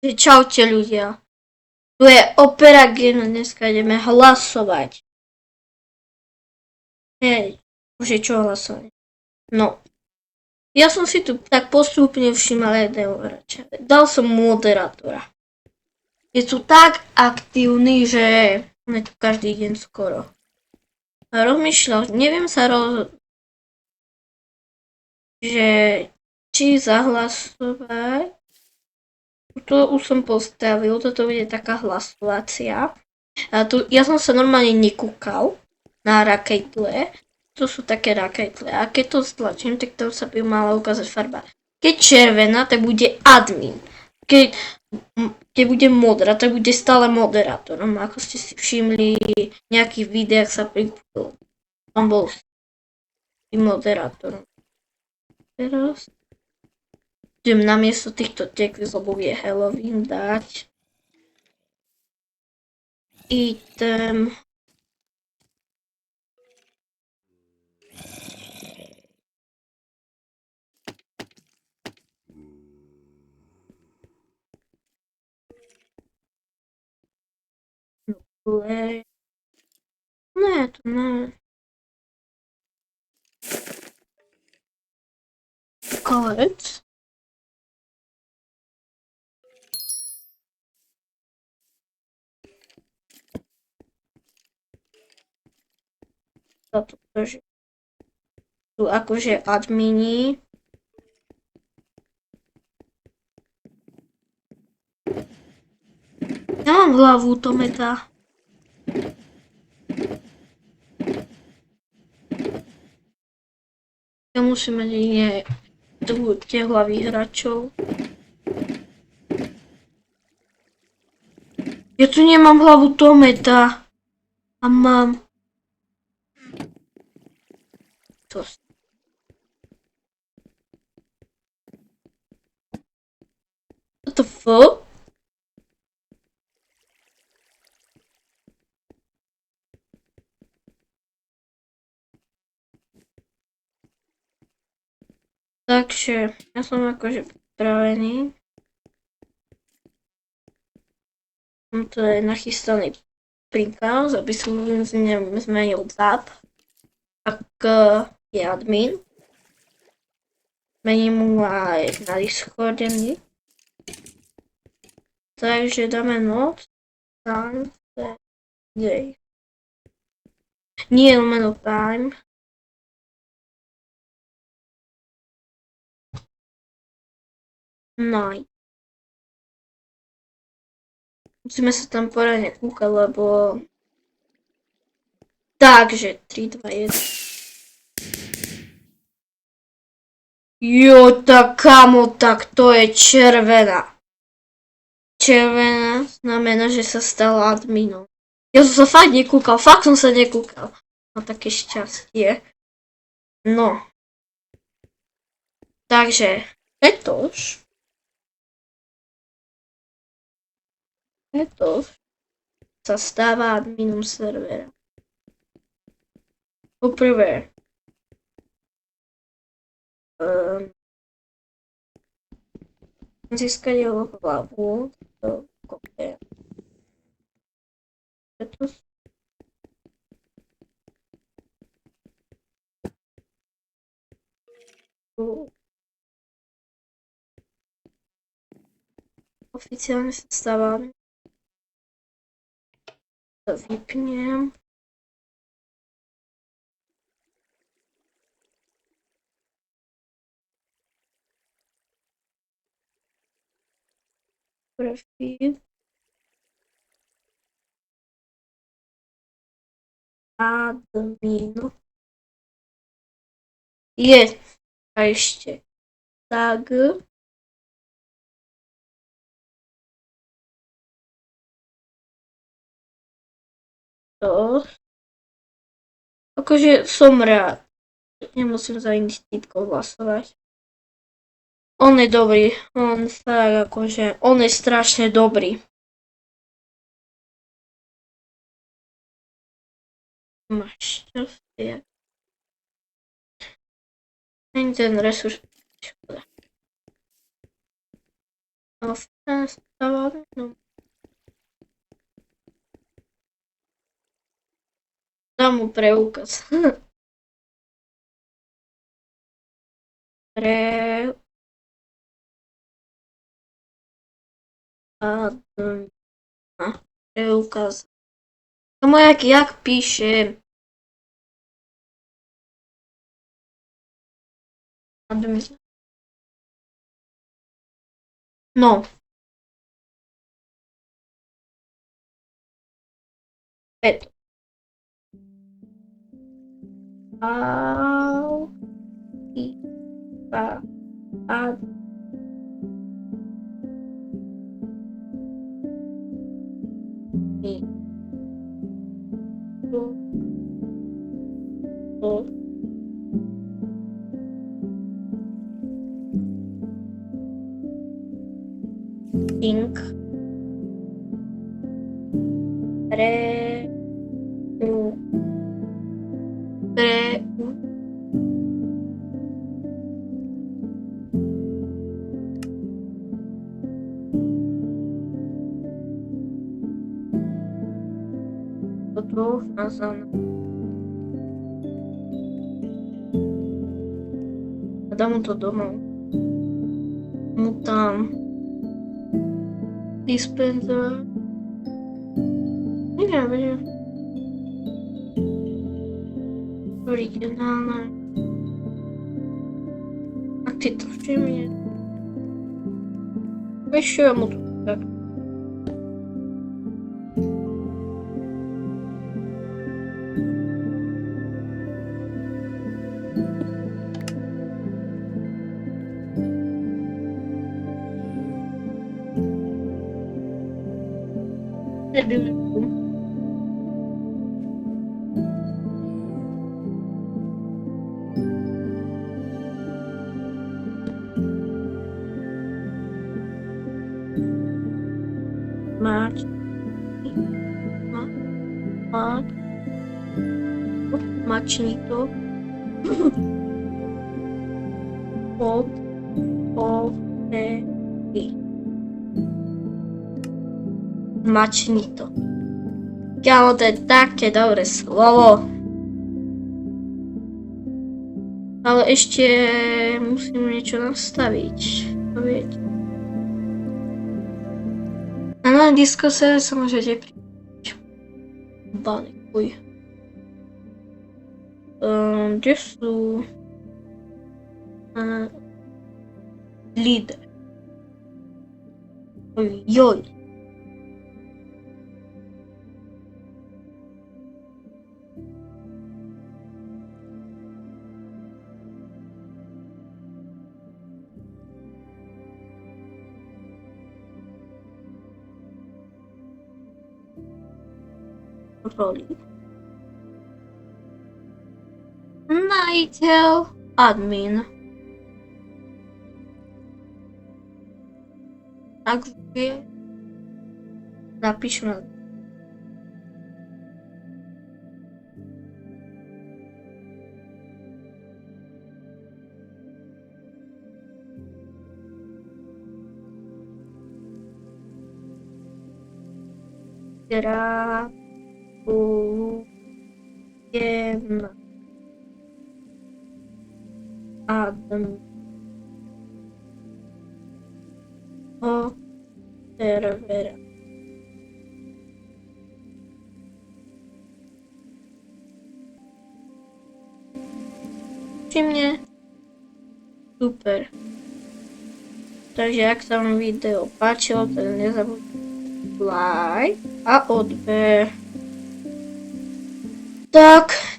Čaute ľudia. Tu je Opera Game, dneska ideme hlasovať. Hej, už je čo hlasovať. No. Ja som si tu tak postupne všímal jedného hráča. Dal som moderátora. Je tu tak aktívny, že je tu každý deň skoro. A rozmýšľal, neviem sa že či zahlasovať. To už som postavil, toto bude taká hlasovacia. A tu, ja som sa normálne nekúkal na rakejtle. To sú také rakejtle. A keď to stlačím, tak tam sa by mala ukázať farba. Keď červená, tak bude admin. Keď bude modrá, tak bude stále moderátorom. Ako ste si všimli, v nejakých videách sa pripojil. On bol moderátorom. Teraz idem namiesto týchto text, lebo je Halloween dať. Item. Play. Ne, to ne. Kolec. Toto, že tu akože admini. Ja mám hlavu, Tometa. Ja musím mať tie hlavy hráčov. Ja tu nemám hlavu Tometa. A mám... To... What the fuck? Takže, ja som akože pripravený. Mám tu je nachystaný prikaz, aby som zmenil zap. Ak je admin. Mením mu aj na Discorde. Takže dáme noc. Time. Day. Nie lomeno time. Night. Musíme sa tam poradne kúkať, lebo... Takže, 3, 2, 1. Jo, tak kamo, tak to je červená. Červená znamená, že sa stala adminom. Ja som sa fakt nekúkal, fakt som sa nekúkal. No také šťastie. No. Takže, Petoš sa stáva adminom servera. Poprvé, získať jeho hlavu do kopie. Petoš. Oficiálne sa stáva. To vypnem. Profil. Admin. Je. A ešte. Tag. To. Akože som rád. Nemusím za iných týpkov hlasovať. On je dobrý. On fakt akože, on je strašne dobrý. Máš šťastie. Není ten resurs. Škoda. No, stávame, no. Dám mu preukaz. Preukaz. Tomu jak píše. Admin. No. Eto. Au. I. Pa. A. I. To. To. Pink. Pre. U. Pre. U. Toto. Nazvám. A dám mu to domov. Mu tam. Dispenser. Neviem. Originálne. A ty to všimne. Ešte ja mu to tak. Mať. Mačnito. Pod. Mačnito. Kámo, to je také dobré slovo. Ale ešte musím niečo nastaviť. To viete. A na Discorde sa môžete pridať. Balikuj. Kde sú líder? Joj. Roli. Majiteľ, admin. Ak vie, napíšme. Gratulujem. Admin. O servera. Všimne. Super. Takže ak sa vám video páčilo, tak nezabudnite like a odber. Tak.